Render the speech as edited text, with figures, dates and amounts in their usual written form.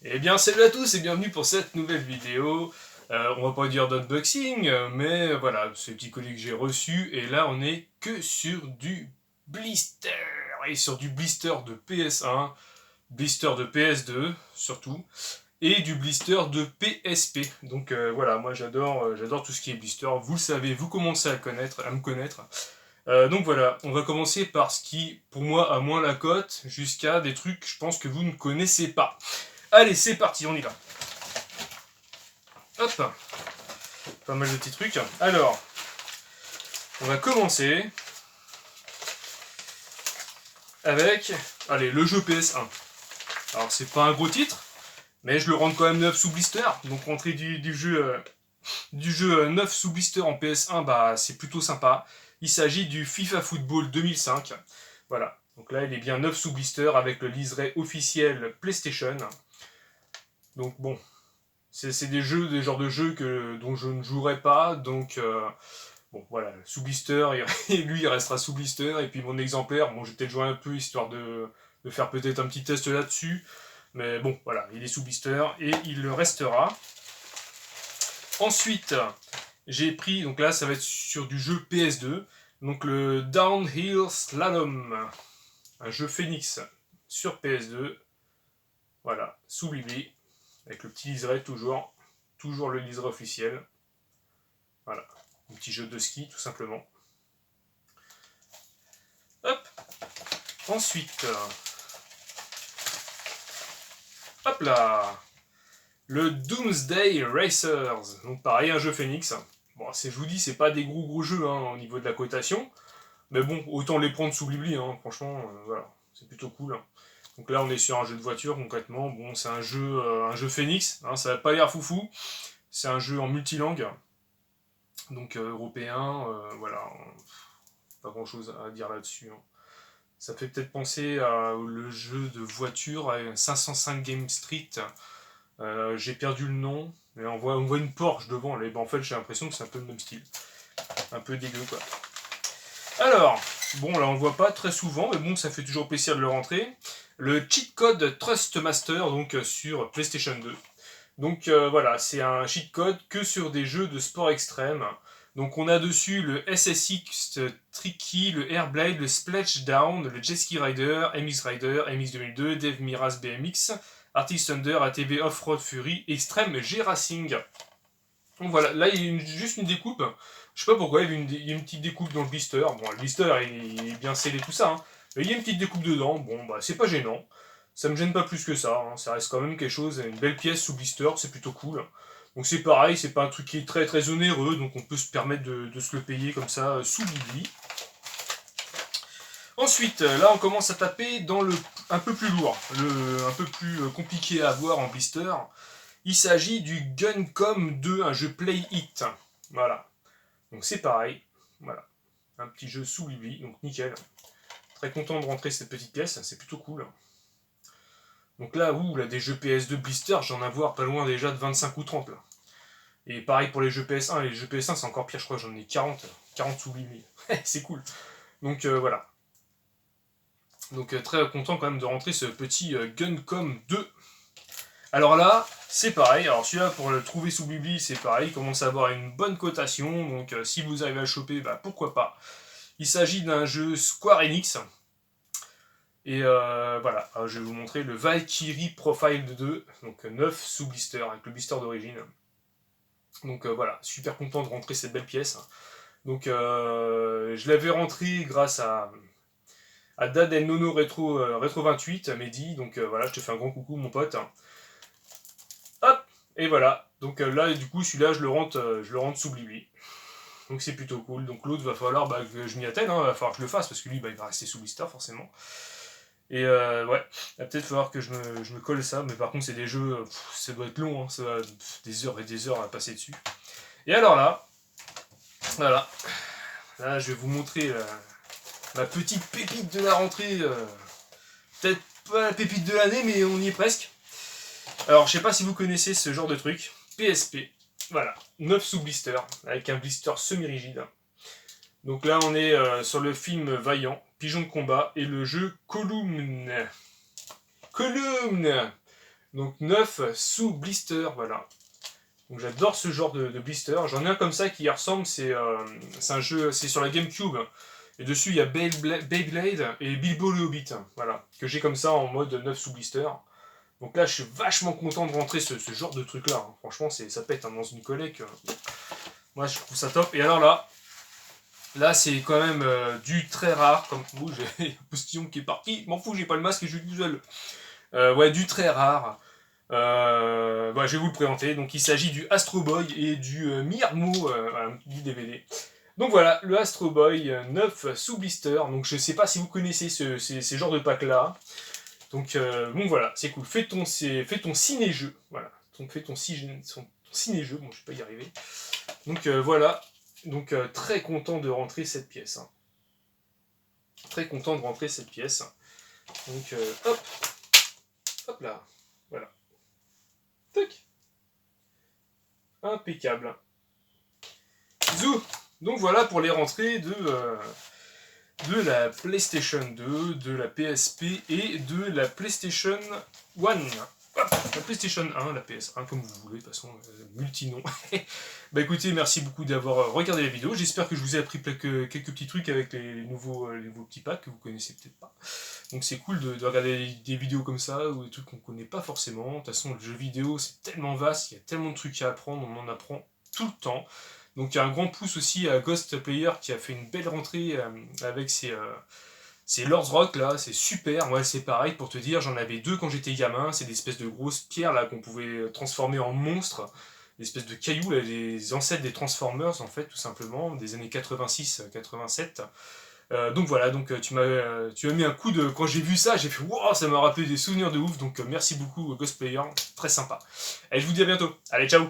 Eh bien salut à tous et bienvenue pour cette nouvelle vidéo. On va pas dire d'unboxing, mais voilà, c'est le petit colis que j'ai reçu. Et là on est que sur du blister. Et sur du blister de PS1, blister de PS2 surtout, et du blister de PSP. Donc voilà, moi j'adore tout ce qui est blister. Vous le savez, vous commencez à me connaître. Donc voilà, on va commencer par ce qui, pour moi, a moins la cote, jusqu'à des trucs, je pense que vous ne connaissez pas. Allez, c'est parti, on y va. Hop, pas mal de petits trucs. Alors, on va commencer avec, allez, le jeu PS1. Alors, c'est pas un gros titre, mais je le rends quand même neuf sous blister. Donc, rentrer du jeu neuf sous blister en PS1, bah, c'est plutôt sympa. Il s'agit du FIFA Football 2005. Voilà. Donc là, il est bien neuf sous blister avec le liseré officiel PlayStation. Donc bon, c'est des genres de jeux dont je ne jouerai pas, donc bon voilà, sous blister, lui il restera sous blister, et puis mon exemplaire, bon j'ai peut-être joué un peu histoire de faire peut-être un petit test là-dessus, mais bon voilà, il est sous blister et il le restera. Ensuite, j'ai pris, donc là ça va être sur du jeu PS2, donc le Downhill Slalom, un jeu Phoenix sur PS2, voilà, sous Bibi, avec le petit liseré toujours le liseré officiel. Voilà, un petit jeu de ski tout simplement. Hop. Ensuite, hop là, le Doomsday Racers. Donc pareil, un jeu Phoenix. Bon, je vous dis, c'est pas des gros jeux au niveau de la cotation, mais bon, autant les prendre sous Blibli, franchement, voilà, c'est plutôt cool. Donc là, on est sur un jeu de voiture concrètement. Bon, c'est un jeu Phoenix, ça va pas l'air foufou. C'est un jeu en multilangue, donc européen, voilà, pas grand chose à dire là-dessus. Ça fait peut-être penser à le jeu de voiture, à 505 Game Street. J'ai perdu le nom, mais on voit une Porsche devant. Là, en fait, j'ai l'impression que c'est un peu le même style. Un peu dégueu, quoi. Alors, bon, là, on le voit pas très souvent, mais bon, ça fait toujours plaisir de le rentrer. Le cheat code Trustmaster, donc sur PlayStation 2. Donc voilà, c'est un cheat code que sur des jeux de sport extrême. Donc on a dessus le SSX Tricky, le Airblade, le Splashdown, le Jet Ski Rider, MX 2002, Dave Miras BMX, Artist Thunder, ATV Off-Road Fury, Extreme G-Racing. Donc voilà, là il y a juste une découpe. Je sais pas pourquoi, il y a une petite découpe dans le blister. Bon, le blister il est bien scellé tout ça, mais il y a une petite découpe dedans. Bon, bah c'est pas gênant. Ça me gêne pas plus que ça. Ça reste quand même quelque chose, une belle pièce sous blister, c'est plutôt cool. Donc c'est pareil, c'est pas un truc qui est très onéreux, donc on peut se permettre de se le payer comme ça sous Bibi. Ensuite, là on commence à taper dans le un peu plus lourd, un peu plus compliqué à avoir en blister. Il s'agit du Guncom 2, un jeu Play It. Voilà. Donc c'est pareil. Voilà. Un petit jeu sous Bibi, donc nickel. Très content de rentrer cette petite pièce, c'est plutôt cool. Donc là, des jeux PS2 blister, j'en ai à voir pas loin déjà de 25 ou 30 là. Et pareil pour les jeux PS1, les jeux PS1 c'est encore pire, je crois, j'en ai 40 sous Bibi. C'est cool. Donc voilà. Donc très content quand même de rentrer ce petit Guncom 2. Alors là, c'est pareil. Alors celui-là, pour le trouver sous Bibi, c'est pareil. Il commence à avoir une bonne cotation. Donc si vous arrivez à le choper, bah, pourquoi pas. Il s'agit d'un jeu Square Enix. Et voilà, alors, je vais vous montrer le Valkyrie Profile 2. Donc 9 sous blister, avec le blister d'origine. Donc voilà, super content de rentrer cette belle pièce. Donc je l'avais rentré grâce à Dad El Nono Retro 28, Mehdi. Donc voilà, je te fais un grand coucou mon pote. Hop, et voilà. Donc là, du coup, celui-là, je le rentre sous Blibli. Donc c'est plutôt cool. Donc l'autre, va falloir que je m'y attelle, va falloir que je le fasse, parce que lui, il va rester sous blister, forcément. Et ouais, il va peut-être falloir que je me colle ça, mais par contre, c'est des jeux, ça doit être long, ça va des heures et des heures à passer dessus. Et alors là, voilà. Là, je vais vous montrer ma petite pépite de la rentrée. Peut-être pas la pépite de l'année, mais on y est presque. Alors, je sais pas si vous connaissez ce genre de truc. PSP. Voilà. 9 sous blister, avec un blister semi-rigide. Donc là, on est sur le film Vaillant, Pigeon de combat, et le jeu Column. Column Donc 9 sous blister, voilà. Donc j'adore ce genre de blister. J'en ai un comme ça qui y ressemble, c'est un jeu, c'est sur la GameCube. Et dessus il y a Beyblade et Bilbo le Hobbit, voilà, que j'ai comme ça en mode 9 sous blister. Donc là je suis vachement content de rentrer ce genre de truc là. Franchement ça pète dans une collecte. Moi je trouve ça top. Et alors là c'est quand même du très rare, comme vous, j'ai un postillon qui est parti, m'en fous, j'ai pas le masque et je suis tout seul. Ouais, du très rare. Bah, je vais vous le présenter. Donc il s'agit du Astro Boy et du Mirmo, du DVD. Donc voilà, le Astro Boy 9 sous blister. Donc je sais pas si vous connaissez ces genres de packs là. Donc bon voilà, c'est cool. Fais ton ciné-jeu. Voilà. Donc fais ton ciné-jeu. Bon, je vais pas y arriver. Donc voilà. Donc très content de rentrer cette pièce. Hein. Très content de rentrer cette pièce. Donc hop. Hop là. Voilà. Tac. Impeccable. Zou. Donc voilà pour les rentrées de la PlayStation 2, de la PSP et de la PlayStation 1. Hop, la PlayStation 1, la PS1, comme vous voulez, de toute façon, multi-nom. Bah écoutez, merci beaucoup d'avoir regardé la vidéo. J'espère que je vous ai appris quelques petits trucs avec les nouveaux petits packs que vous connaissez peut-être pas. Donc c'est cool de regarder des vidéos comme ça, ou des trucs qu'on connaît pas forcément. De toute façon, le jeu vidéo, c'est tellement vaste, il y a tellement de trucs à apprendre, on en apprend tout le temps. Donc il y a un grand pouce aussi à Ghost Player qui a fait une belle rentrée avec ses Lords Rock là, c'est super. Moi c'est pareil pour te dire, j'en avais 2 quand j'étais gamin, c'est des espèces de grosses pierres là qu'on pouvait transformer en monstres, des espèces de cailloux, là, les ancêtres des Transformers en fait tout simplement, des années 86-87. Donc voilà, donc tu m'as mis un coup de... Quand j'ai vu ça, j'ai fait wow, ça m'a rappelé des souvenirs de ouf, donc merci beaucoup Ghost Player, très sympa. Allez, je vous dis à bientôt. Allez, ciao.